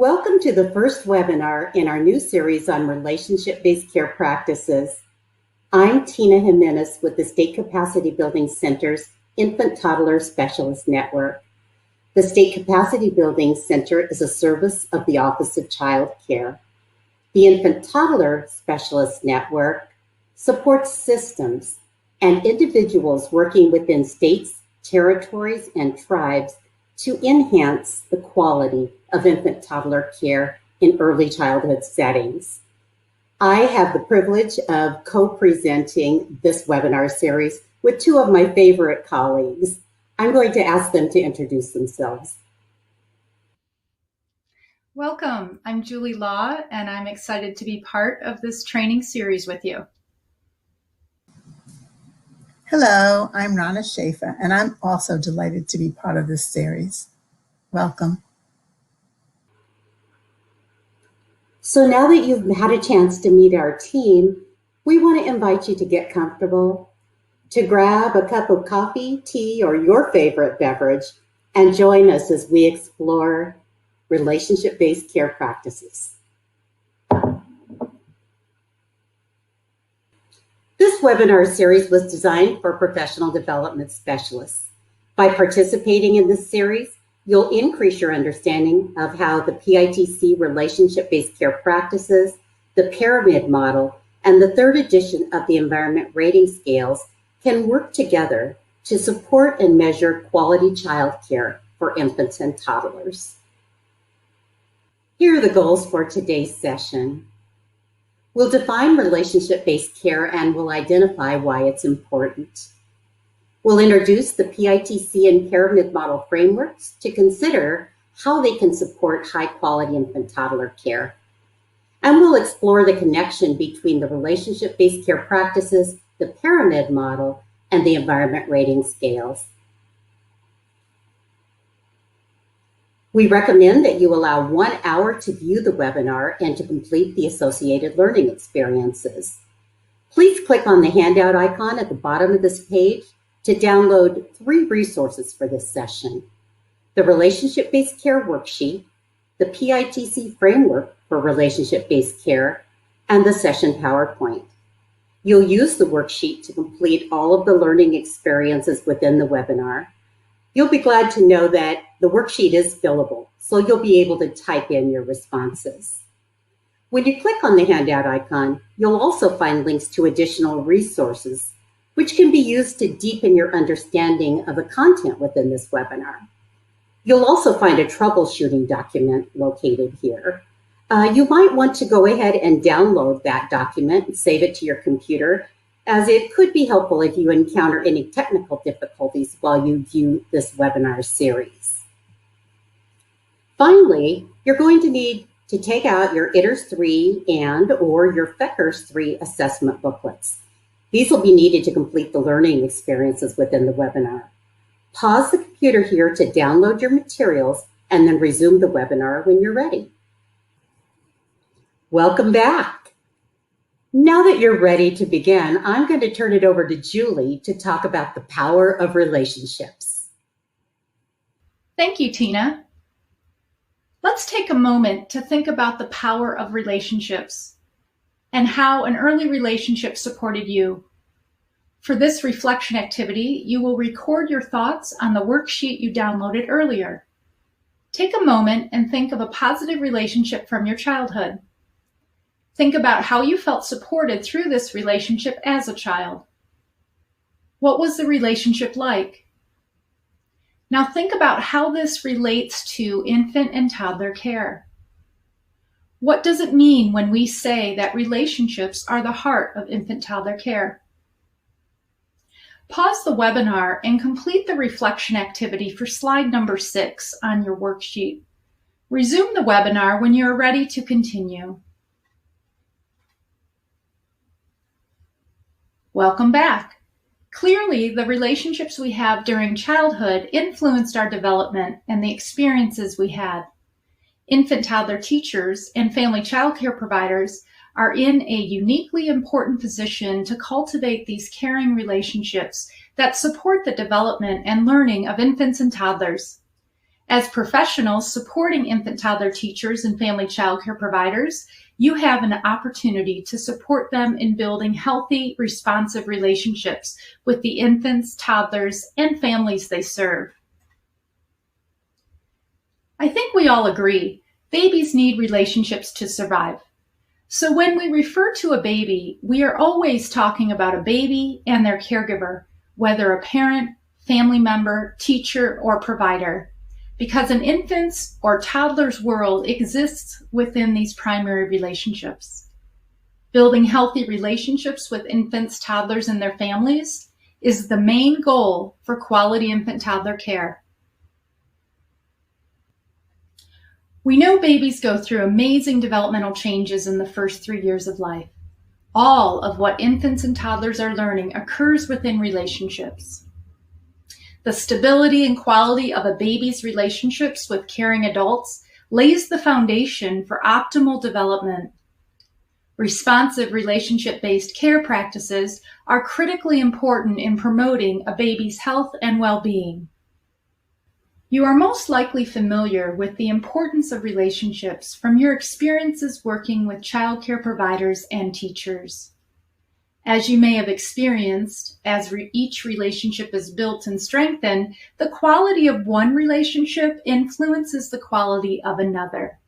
Welcome to the first webinar in our new series on relationship-based care practices. I'm Tina Jimenez with the State Capacity Building Center's Infant Toddler Specialist Network. The State Capacity Building Center is a service of the Office of Child Care. The Infant Toddler Specialist Network supports systems and individuals working within states, territories, and tribes to enhance the quality of infant toddler care in early childhood settings. I have the privilege of co-presenting this webinar series with two of my favorite colleagues. I'm going to ask them to introduce themselves. Welcome, I'm Julie Law, and I'm excited to be part of this training series with you. Hello, I'm Rana Schaefer, and I'm also delighted to be part of this series. Welcome. So now that you've had a chance to meet our team, we want to invite you to get comfortable, to grab a cup of coffee, tea, or your favorite beverage, and join us as we explore relationship-based care practices. This webinar series was designed for professional development specialists. By participating in this series, you'll increase your understanding of how the PITC relationship-based care practices, the Pyramid Model, and the third edition of the Environment Rating Scales can work together to support and measure quality child care for infants and toddlers. Here are the goals for today's session. We'll define relationship-based care and we'll identify why it's important. We'll introduce the PITC and Pyramid Model frameworks to consider how they can support high-quality infant toddler care. And we'll explore the connection between the relationship-based care practices, the Pyramid Model, and the Environment Rating Scales. We recommend that you allow 1 hour to view the webinar and to complete the associated learning experiences. Please click on the handout icon at the bottom of this page to download 3 resources for this session: the Relationship-Based Care Worksheet, the PITC Framework for Relationship-Based Care, and the Session PowerPoint. You'll use the worksheet to complete all of the learning experiences within the webinar. You'll be glad to know that the worksheet is fillable, so you'll be able to type in your responses. When you click on the handout icon, you'll also find links to additional resources, which can be used to deepen your understanding of the content within this webinar. You'll also find a troubleshooting document located here. You might want to go ahead and download that document and save it to your computer, as it could be helpful if you encounter any technical difficulties while you view this webinar series. Finally, you're going to need to take out your ITERS-3 and/or your FCCERS-3 assessment booklets. These will be needed to complete the learning experiences within the webinar. Pause the computer here to download your materials and then resume the webinar when you're ready. Welcome back. Now that you're ready to begin, I'm going to turn it over to Julie to talk about the power of relationships. Thank you, Tina. Let's take a moment to think about the power of relationships and how an early relationship supported you. For this reflection activity, you will record your thoughts on the worksheet you downloaded earlier. Take a moment and think of a positive relationship from your childhood. Think about how you felt supported through this relationship as a child. What was the relationship like? Now think about how this relates to infant and toddler care. What does it mean when we say that relationships are the heart of infant toddler care? Pause the webinar and complete the reflection activity for slide number 6 on your worksheet. Resume the webinar when you are ready to continue. Welcome back. Clearly, the relationships we have during childhood influenced our development and the experiences we had. Infant toddler teachers and family child care providers are in a uniquely important position to cultivate these caring relationships that support the development and learning of infants and toddlers. As professionals supporting infant-toddler teachers and family childcare providers, you have an opportunity to support them in building healthy, responsive relationships with the infants, toddlers, and families they serve. I think we all agree, babies need relationships to survive. So when we refer to a baby, we are always talking about a baby and their caregiver, whether a parent, family member, teacher, or provider, because an infant's or toddler's world exists within these primary relationships. Building healthy relationships with infants, toddlers, and their families is the main goal for quality infant-toddler care. We know babies go through amazing developmental changes in the first 3 years of life. All of what infants and toddlers are learning occurs within relationships. The stability and quality of a baby's relationships with caring adults lays the foundation for optimal development. Responsive relationship-based care practices are critically important in promoting a baby's health and well-being. You are most likely familiar with the importance of relationships from your experiences working with childcare providers and teachers. As you may have experienced, as each relationship is built and strengthened, the quality of one relationship influences the quality of another.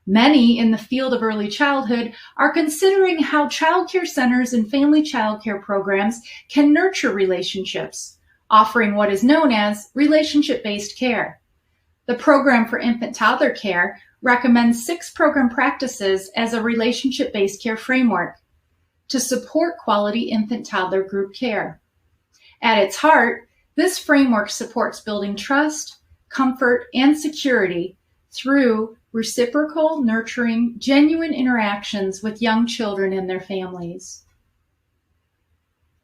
Many in the field of early childhood are considering how childcare centers and family childcare programs can nurture relationships, offering what is known as relationship-based care. The Program for Infant-Toddler Care recommends 6 program practices as a relationship-based care framework to support quality infant-toddler group care. At its heart, this framework supports building trust, comfort, and security through reciprocal, nurturing, genuine interactions with young children and their families.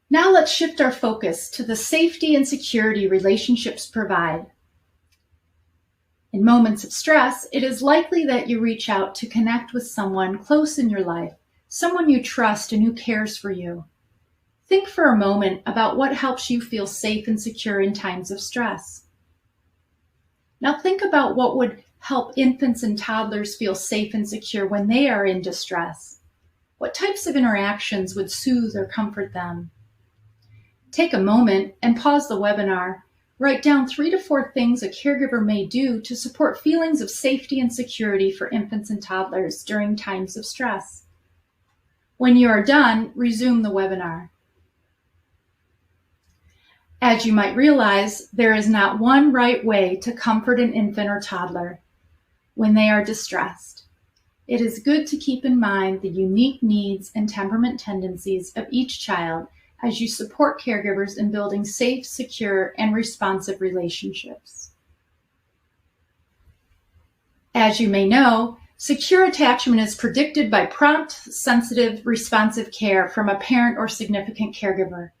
Now let's shift our focus to the safety and security relationships provide. In moments of stress, it is likely that you reach out to connect with someone close in your life, someone you trust and who cares for you. Think for a moment about what helps you feel safe and secure in times of stress. Now think about what would help infants and toddlers feel safe and secure when they are in distress. What types of interactions would soothe or comfort them? Take a moment and pause the webinar. Write down 3 to 4 things a caregiver may do to support feelings of safety and security for infants and toddlers during times of stress. When you are done, resume the webinar. As you might realize, there is not one right way to comfort an infant or toddler when they are distressed. It is good to keep in mind the unique needs and temperament tendencies of each child as you support caregivers in building safe, secure, and responsive relationships. As you may know, secure attachment is predicted by prompt, sensitive, responsive care from a parent or significant caregiver.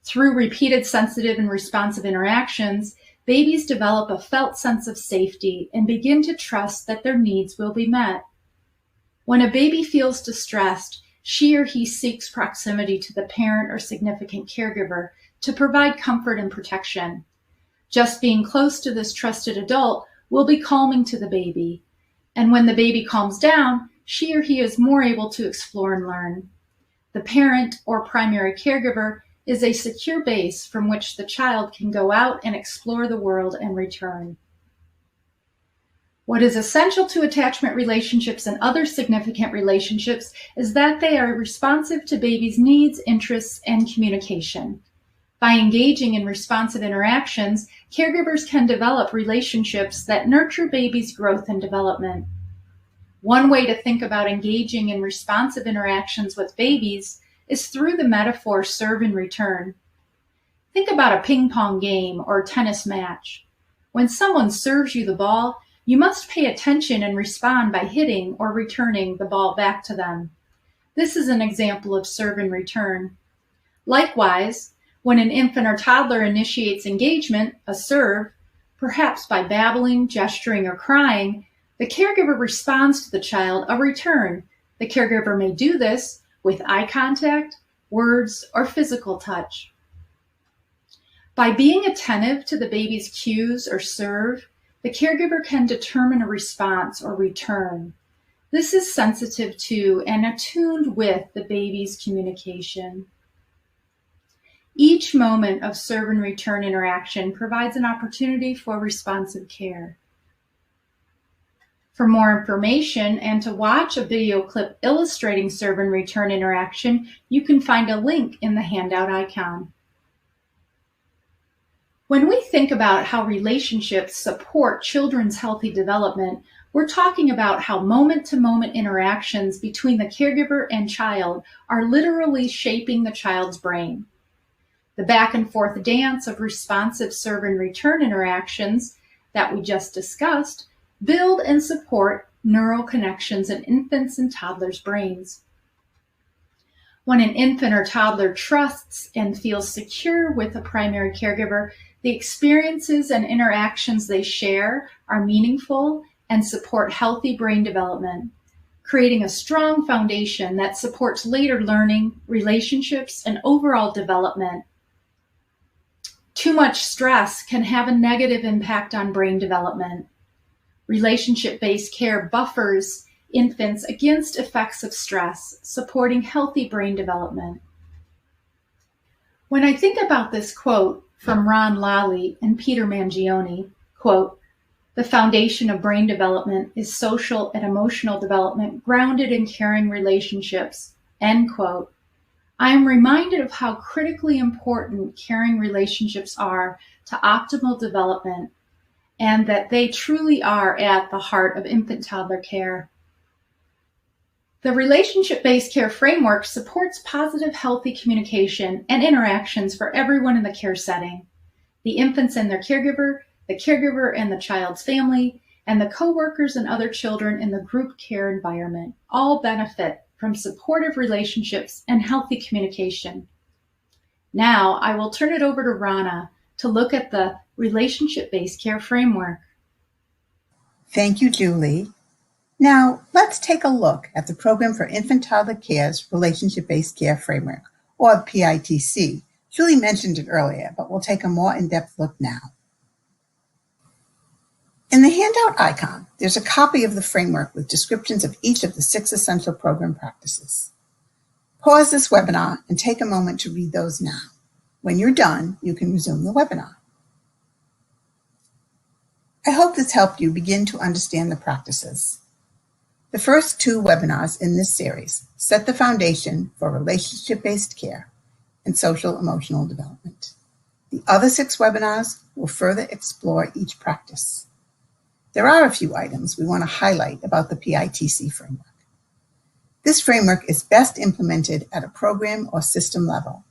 Through repeated sensitive and responsive interactions, babies develop a felt sense of safety and begin to trust that their needs will be met. When a baby feels distressed, she or he seeks proximity to the parent or significant caregiver to provide comfort and protection. Just being close to this trusted adult will be calming to the baby, and when the baby calms down, she or he is more able to explore and learn. The parent or primary caregiver is a secure base from which the child can go out and explore the world and return. What is essential to attachment relationships and other significant relationships is that they are responsive to baby's needs, interests, and communication. By engaging in responsive interactions, caregivers can develop relationships that nurture baby's growth and development. One way to think about engaging in responsive interactions with babies is through the metaphor serve and return. Think about a ping pong game or tennis match. When someone serves you the ball, you must pay attention and respond by hitting or returning the ball back to them. This is an example of serve and return. Likewise, when an infant or toddler initiates engagement, a serve, perhaps by babbling, gesturing, or crying, the caregiver responds to the child, a return. The caregiver may do this with eye contact, words, or physical touch. By being attentive to the baby's cues or serve, the caregiver can determine a response or return. This is sensitive to and attuned with the baby's communication. Each moment of serve and return interaction provides an opportunity for responsive care. For more information and to watch a video clip illustrating serve and return interaction, you can find a link in the handout icon. When we think about how relationships support children's healthy development, we're talking about how moment-to-moment interactions between the caregiver and child are literally shaping the child's brain. The back and forth dance of responsive serve and return interactions that we just discussed build and support neural connections in infants and toddlers' brains. When an infant or toddler trusts and feels secure with a primary caregiver, the experiences and interactions they share are meaningful and support healthy brain development, creating a strong foundation that supports later learning, relationships, and overall development. Too much stress can have a negative impact on brain development. Relationship-based care buffers infants against effects of stress, supporting healthy brain development. When I think about this quote from Ron Lally and Peter Mangione, quote, "The foundation of brain development is social and emotional development grounded in caring relationships," end quote, I am reminded of how critically important caring relationships are to optimal development, and that they truly are at the heart of infant-toddler care. The relationship-based care framework supports positive, healthy communication and interactions for everyone in the care setting. The infants and their caregiver, the caregiver and the child's family, and the coworkers and other children in the group care environment all benefit from supportive relationships and healthy communication. Now, I will turn it over to Rana to look at the relationship-based care framework. Thank you, Julie. Now, let's take a look at the Program for Infant-Toddler Care's Relationship-Based Care Framework, or PITC. Julie mentioned it earlier, but we'll take a more in-depth look now. In the handout icon, there's a copy of the framework with descriptions of each of the 6 essential program practices. Pause this webinar and take a moment to read those now. When you're done, you can resume the webinar. I hope this helped you begin to understand the practices. The first 2 webinars in this series set the foundation for relationship-based care and social-emotional development. The other 6 webinars will further explore each practice. There are a few items we want to highlight about the PITC framework. This framework is best implemented at a program or system level.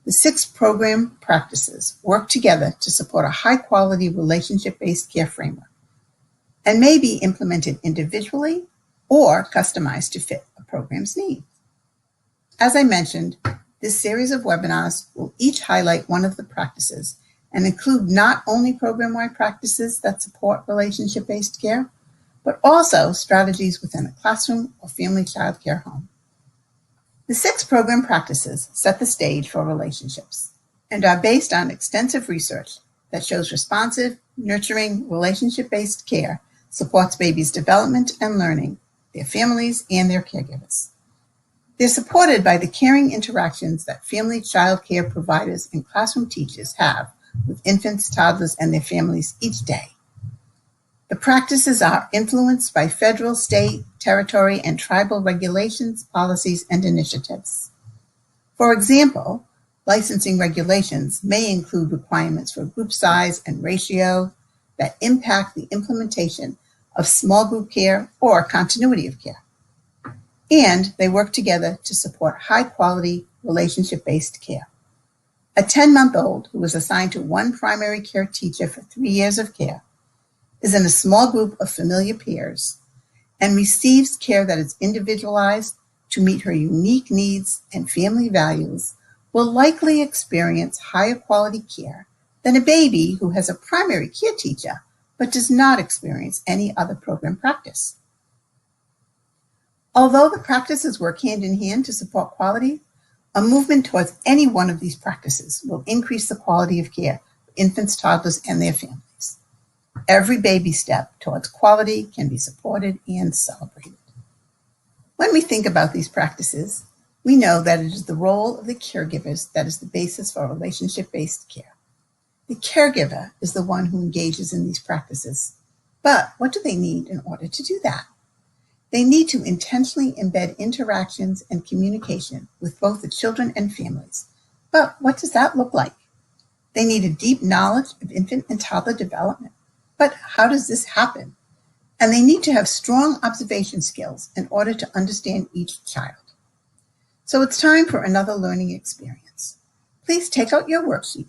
The 6 program practices work together to support a high-quality relationship-based care framework and may be implemented individually or customized to fit a program's needs. As I mentioned, this series of webinars will each highlight one of the practices and include not only program-wide practices that support relationship-based care, but also strategies within a classroom or family child care home. The 6 program practices set the stage for relationships and are based on extensive research that shows responsive, nurturing, relationship-based care supports babies' development and learning, their families, and their caregivers. They're supported by the caring interactions that family child care providers and classroom teachers have with infants, toddlers, and their families each day. The practices are influenced by federal, state, territory, and tribal regulations, policies, and initiatives. For example, licensing regulations may include requirements for group size and ratio that impact the implementation of small group care or continuity of care. And they work together to support high-quality relationship-based care. A 10-month-old who was assigned to one primary care teacher for 3 years of care is in a small group of familiar peers and receives care that is individualized to meet her unique needs and family values will likely experience higher quality care than a baby who has a primary care teacher but does not experience any other program practice. Although the practices work hand in hand to support quality, a movement towards any one of these practices will increase the quality of care for infants, toddlers, and their families. every baby step towards quality can be supported and celebrated. When we think about these practices, we know that it is the role of the caregivers that is the basis for relationship-based care. The caregiver is the one who engages in these practices. But what do they need in order to do that? They need to intentionally embed interactions and communication with both the children and families. But what does that look like? They need a deep knowledge of infant and toddler development. But how does this happen? And they need to have strong observation skills in order to understand each child. So it's time for another learning experience. Please take out your worksheet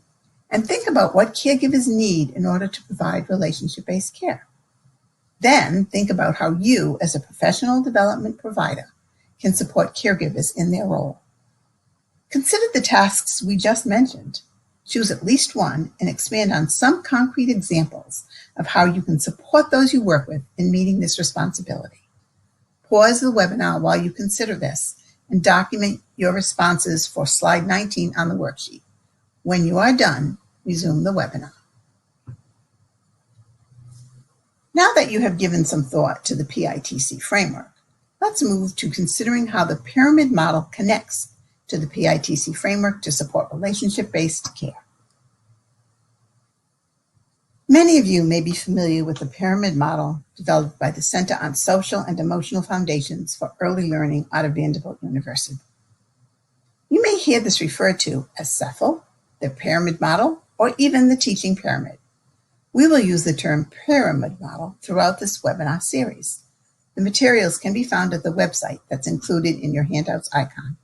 and think about what caregivers need in order to provide relationship-based care. Then think about how you, as a professional development provider, can support caregivers in their role. Consider the tasks we just mentioned. Choose at least one and expand on some concrete examples of how you can support those you work with in meeting this responsibility. Pause the webinar while you consider this and document your responses for slide 19 on the worksheet. When you are done, resume the webinar. Now that you have given some thought to the PITC framework, let's move to considering how the pyramid model connects to the PITC framework to support relationship-based care. Many of you may be familiar with the pyramid model developed by the Center on Social and Emotional Foundations for Early Learning out of Vanderbilt University. You may hear this referred to as CEFL, the pyramid model, or even the teaching pyramid. We will use the term pyramid model throughout this webinar series. The materials can be found at the website that's included in your handouts icon.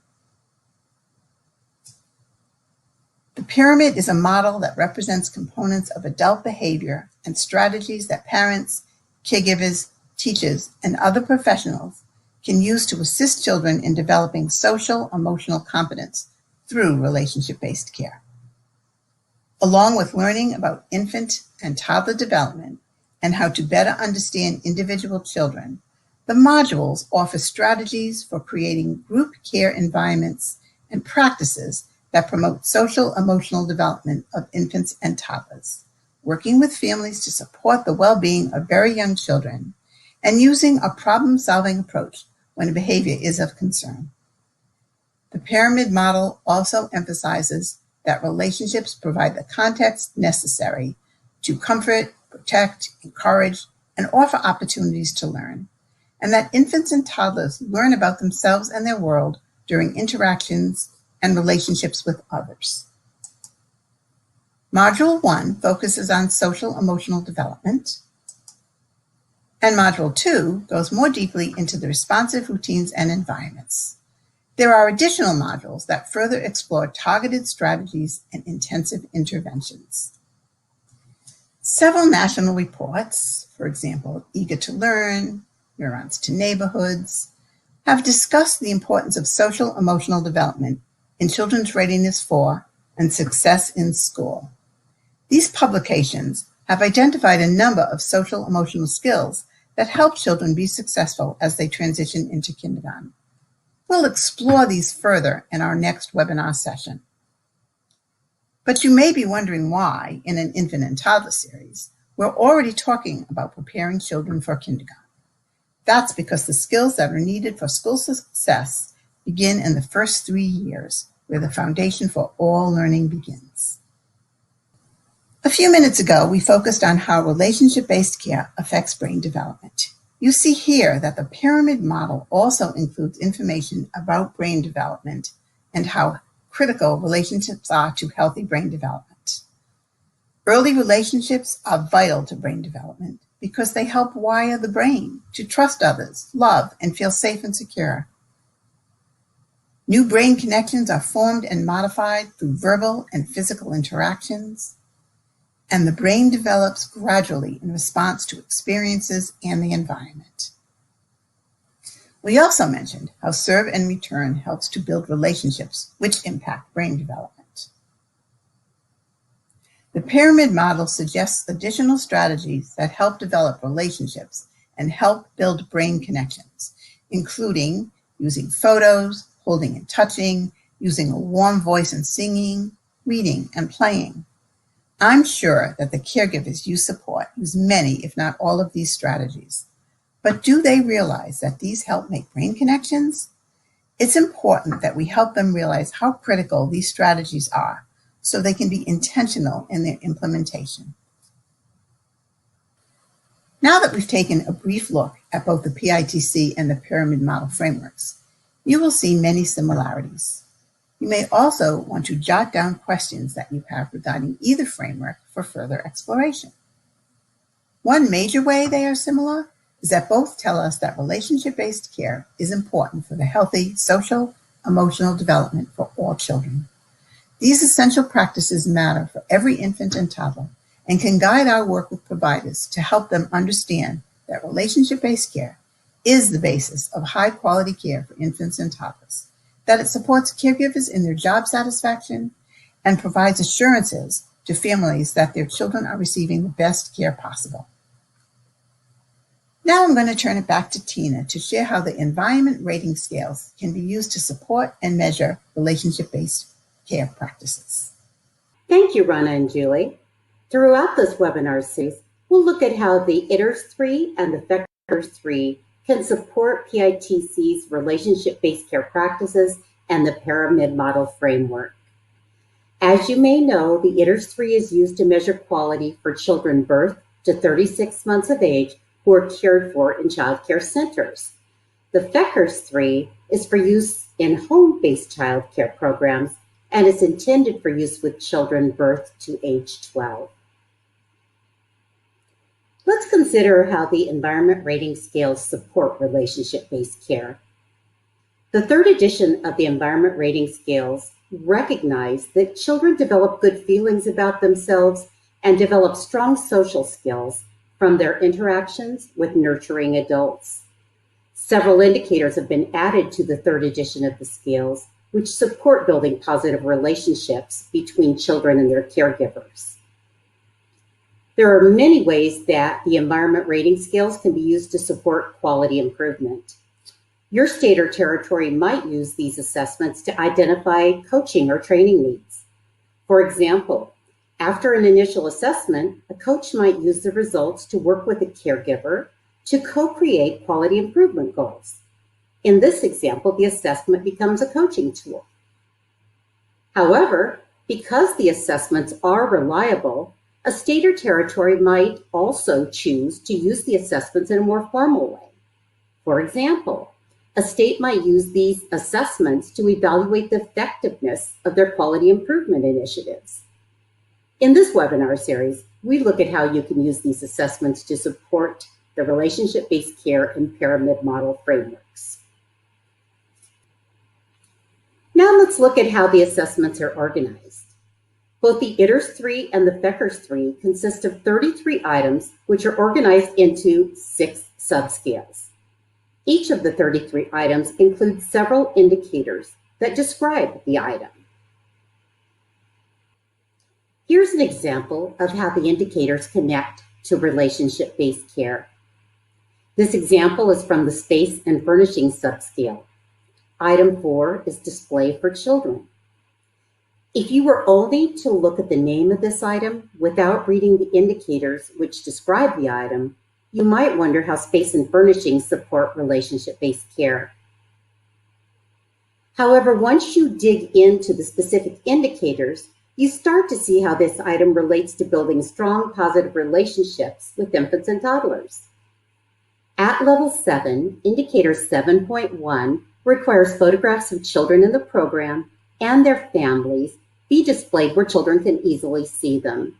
The pyramid is a model that represents components of adult behavior and strategies that parents, caregivers, teachers, and other professionals can use to assist children in developing social emotional competence through relationship-based care. Along with learning about infant and toddler development and how to better understand individual children, the modules offer strategies for creating group care environments and practices that promote social emotional development of infants and toddlers, working with families to support the well-being of very young children, and using a problem-solving approach when a behavior is of concern. The pyramid model also emphasizes that relationships provide the context necessary to comfort, protect, encourage, and offer opportunities to learn, and that infants and toddlers learn about themselves and their world during interactions and relationships with others. Module 1 focuses on social emotional development, and Module 2 goes more deeply into the responsive routines and environments. There are additional modules that further explore targeted strategies and intensive interventions. Several national reports, for example, Eager to Learn, Neurons to Neighborhoods, have discussed the importance of social emotional development in children's readiness for and success in school. These publications have identified a number of social emotional skills that help children be successful as they transition into kindergarten. We'll explore these further in our next webinar session. But you may be wondering why, in an infant and toddler series, we're already talking about preparing children for kindergarten. That's because the skills that are needed for school success begin in the first 3 years, where the foundation for all learning begins. A few minutes ago, we focused on how relationship-based care affects brain development. You see here that the pyramid model also includes information about brain development and how critical relationships are to healthy brain development. Early relationships are vital to brain development because they help wire the brain to trust others, love, and feel safe and secure. New brain connections are formed and modified through verbal and physical interactions, and the brain develops gradually in response to experiences and the environment. We also mentioned how serve and return helps to build relationships which impact brain development. The pyramid model suggests additional strategies that help develop relationships and help build brain connections, including using photos, holding and touching, using a warm voice and singing, reading and playing. I'm sure that the caregivers you support use many, if not all, of these strategies. But do they realize that these help make brain connections? It's important that we help them realize how critical these strategies are so they can be intentional in their implementation. Now that we've taken a brief look at both the PITC and the Pyramid Model frameworks, you will see many similarities. You may also want to jot down questions that you have regarding either framework for further exploration. One major way they are similar is that both tell us that relationship-based care is important for the healthy social, emotional development for all children. These essential practices matter for every infant and toddler and can guide our work with providers to help them understand that relationship-based care is the basis of high-quality care for infants and toddlers, that it supports caregivers in their job satisfaction and provides assurances to families that their children are receiving the best care possible. Now I'm going to turn it back to Tina to share how the environment rating scales can be used to support and measure relationship-based care practices. Thank you, Rana and Julie. Throughout this webinar series, we'll look at how the ITERS-3 and the FCCERS-3 can support PITC's relationship-based care practices and the Pyramid Model framework. As you may know, the ITERS-3 is used to measure quality for children birth to 36 months of age who are cared for in child care centers. The FCCERS-3 is for use in home-based child care programs and is intended for use with children birth to age 12. Let's consider how the environment rating scales support relationship-based care. The third edition of the environment rating scales recognize that children develop good feelings about themselves and develop strong social skills from their interactions with nurturing adults. Several indicators have been added to the third edition of the scales, which support building positive relationships between children and their caregivers. There are many ways that the environment rating scales can be used to support quality improvement. Your state or territory might use these assessments to identify coaching or training needs. For example, after an initial assessment, a coach might use the results to work with a caregiver to co-create quality improvement goals. In this example, the assessment becomes a coaching tool. However, because the assessments are reliable, a state or territory might also choose to use the assessments in a more formal way. For example, a state might use these assessments to evaluate the effectiveness of their quality improvement initiatives. In this webinar series, we look at how you can use these assessments to support the relationship-based care and pyramid model frameworks. Now let's look at how the assessments are organized. Both the ITERS-3 and the FCCERS-3 consist of 33 items, which are organized into 6 subscales. Each of the 33 items includes several indicators that describe the item. Here's an example of how the indicators connect to relationship-based care. This example is from the Space and Furnishing subscale. Item 4 is display for children. If you were only to look at the name of this item without reading the indicators which describe the item, you might wonder how Space and Furnishing support relationship-based care. However, once you dig into the specific indicators, you start to see how this item relates to building strong, positive relationships with infants and toddlers. At level 7, indicator 7.1 requires photographs of children in the program and their families be displayed where children can easily see them.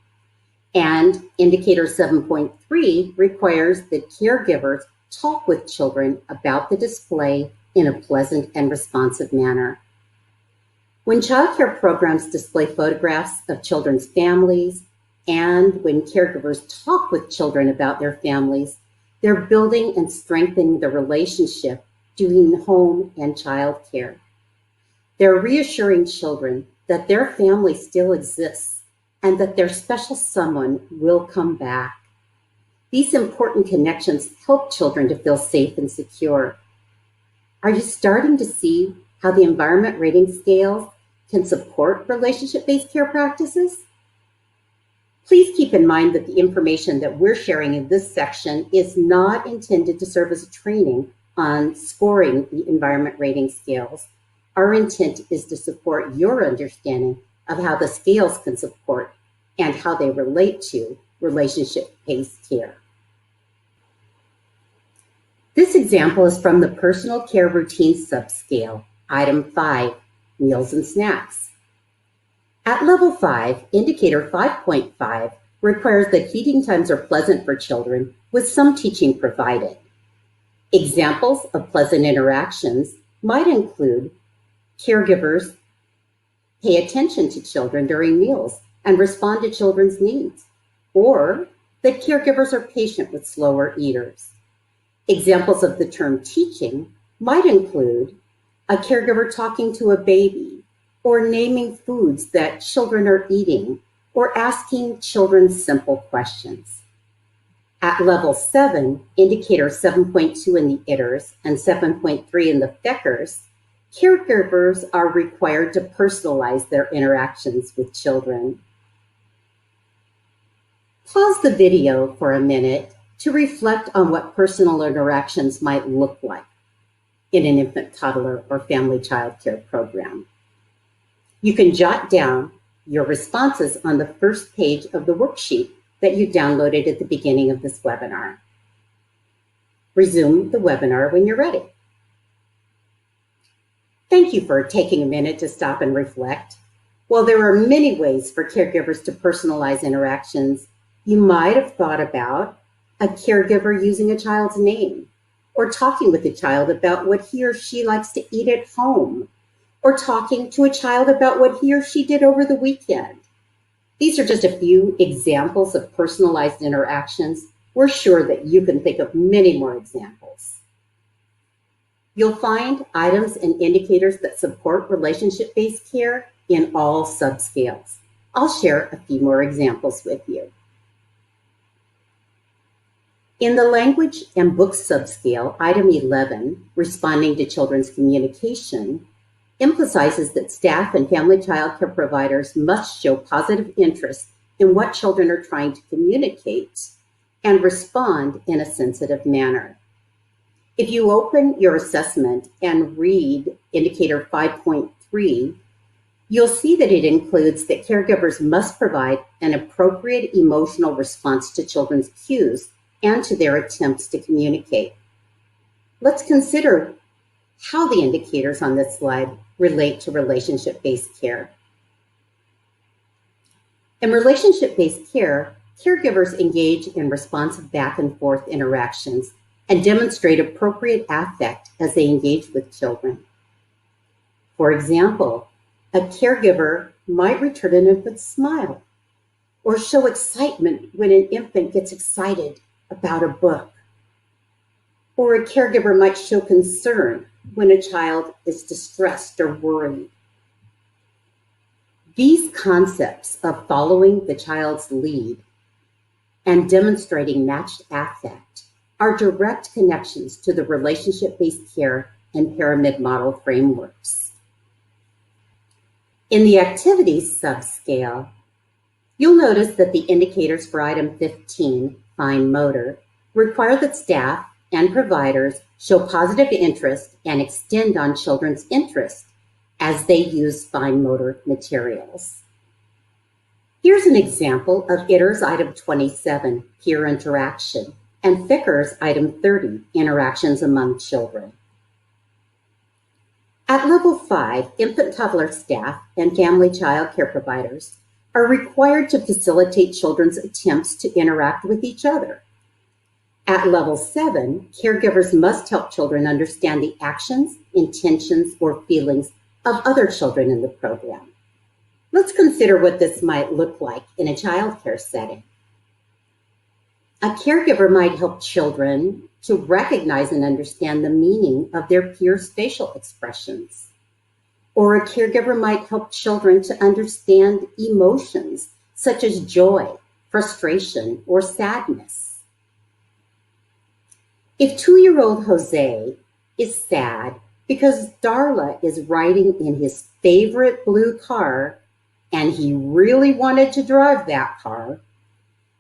And indicator 7.3 requires that caregivers talk with children about the display in a pleasant and responsive manner. When child care programs display photographs of children's families and when caregivers talk with children about their families, they're building and strengthening the relationship between home and child care. They're reassuring children that their family still exists and that their special someone will come back. These important connections help children to feel safe and secure. Are you starting to see how the environment rating scales can support relationship-based care practices? Please keep in mind that the information that we're sharing in this section is not intended to serve as a training on scoring the environment rating scales. Our intent is to support your understanding of how the scales can support and how they relate to relationship-based care. This example is from the Personal Care Routine Subscale, Item 5, Meals and Snacks. At Level 5, Indicator 5.5 requires that feeding times are pleasant for children with some teaching provided. Examples of pleasant interactions might include caregivers pay attention to children during meals and respond to children's needs, or that caregivers are patient with slower eaters. Examples of the term teaching might include a caregiver talking to a baby, or naming foods that children are eating, or asking children simple questions. At Level 7, Indicator 7.2 in the ITERS and 7.3 in the FCCERS, caregivers are required to personalize their interactions with children. Pause the video for a minute to reflect on what personal interactions might look like in an infant, toddler, or family child care program. You can jot down your responses on the first page of the worksheet that you downloaded at the beginning of this webinar. Resume the webinar when you're ready. Thank you for taking a minute to stop and reflect. While there are many ways for caregivers to personalize interactions, you might have thought about a caregiver using a child's name, or talking with a child about what he or she likes to eat at home, or talking to a child about what he or she did over the weekend. These are just a few examples of personalized interactions. We're sure that you can think of many more examples. You'll find items and indicators that support relationship-based care in all subscales. I'll share a few more examples with you. In the language and books subscale, item 11, responding to children's communication, emphasizes that staff and family child care providers must show positive interest in what children are trying to communicate and respond in a sensitive manner. If you open your assessment and read Indicator 5.3, you'll see that it includes that caregivers must provide an appropriate emotional response to children's cues and to their attempts to communicate. Let's consider how the indicators on this slide relate to relationship-based care. In relationship-based care, caregivers engage in responsive back and forth interactions and demonstrate appropriate affect as they engage with children. For example, a caregiver might return an infant's smile or show excitement when an infant gets excited about a book. Or a caregiver might show concern when a child is distressed or worried. These concepts of following the child's lead and demonstrating matched affect are direct connections to the relationship-based care and pyramid model frameworks. In the activities subscale, you'll notice that the indicators for item 15, fine motor, require that staff and providers show positive interest and extend on children's interest as they use fine motor materials. Here's an example of ITERS item 27, peer interaction, and FCCERS item 30, interactions among children. At level 5, infant toddler staff and family child care providers are required to facilitate children's attempts to interact with each other. At level 7, caregivers must help children understand the actions, intentions, or feelings of other children in the program. Let's consider what this might look like in a child care setting. A caregiver might help children to recognize and understand the meaning of their peers' facial expressions. Or a caregiver might help children to understand emotions such as joy, frustration, or sadness. If 2-year-old Jose is sad because Darla is riding in his favorite blue car and he really wanted to drive that car,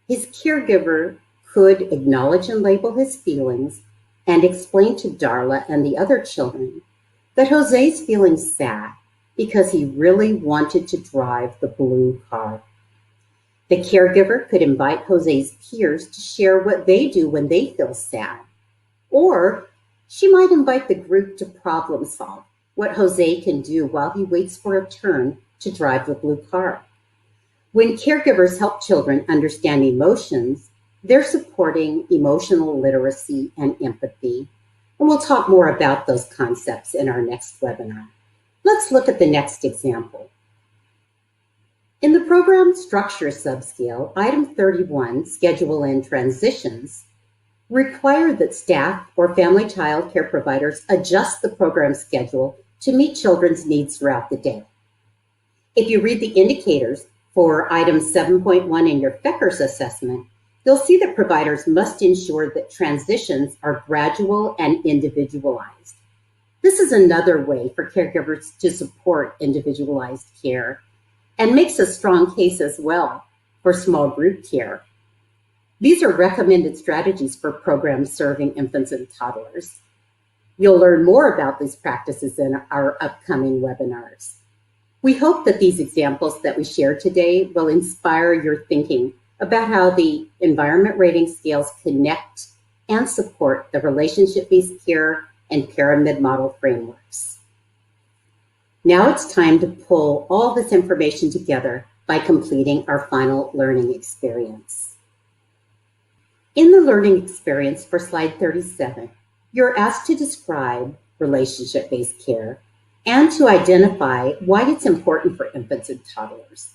His caregiver could acknowledge and label his feelings and explain to Darla and the other children that Jose's feeling sad because he really wanted to drive the blue car. The caregiver could invite Jose's peers to share what they do when they feel sad, or she might invite the group to problem solve what Jose can do while he waits for a turn to drive the blue car. When caregivers help children understand emotions, they're supporting emotional literacy and empathy. And we'll talk more about those concepts in our next webinar. Let's look at the next example. In the program structure subscale, item 31, schedule and transitions, require that staff or family child care providers adjust the program schedule to meet children's needs throughout the day. If you read the indicators for item 7.1 in your FCCERS assessment, you'll see that providers must ensure that transitions are gradual and individualized. This is another way for caregivers to support individualized care and makes a strong case as well for small group care. These are recommended strategies for programs serving infants and toddlers. You'll learn more about these practices in our upcoming webinars. We hope that these examples that we shared today will inspire your thinking about how the environment rating scales connect and support the relationship-based care and pyramid model frameworks. Now it's time to pull all this information together by completing our final learning experience. In the learning experience for slide 37, you're asked to describe relationship-based care and to identify why it's important for infants and toddlers.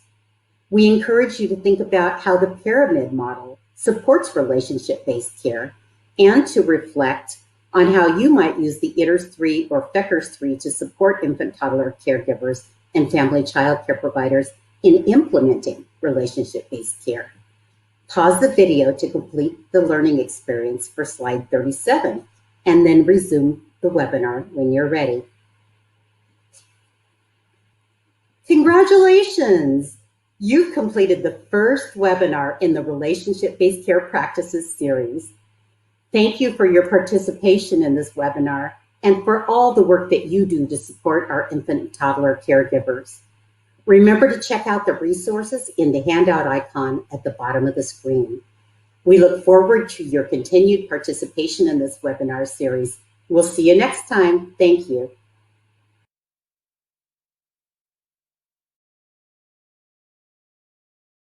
We encourage you to think about how the pyramid model supports relationship-based care and to reflect on how you might use the ITERS-3 or FCCERS-3 to support infant-toddler caregivers and family child care providers in implementing relationship-based care. Pause the video to complete the learning experience for slide 37, and then resume the webinar when you're ready. Congratulations! You've completed the first webinar in the Relationship-Based Care Practices series. Thank you for your participation in this webinar and for all the work that you do to support our infant and toddler caregivers. Remember to check out the resources in the handout icon at the bottom of the screen. We look forward to your continued participation in this webinar series. We'll see you next time. Thank you.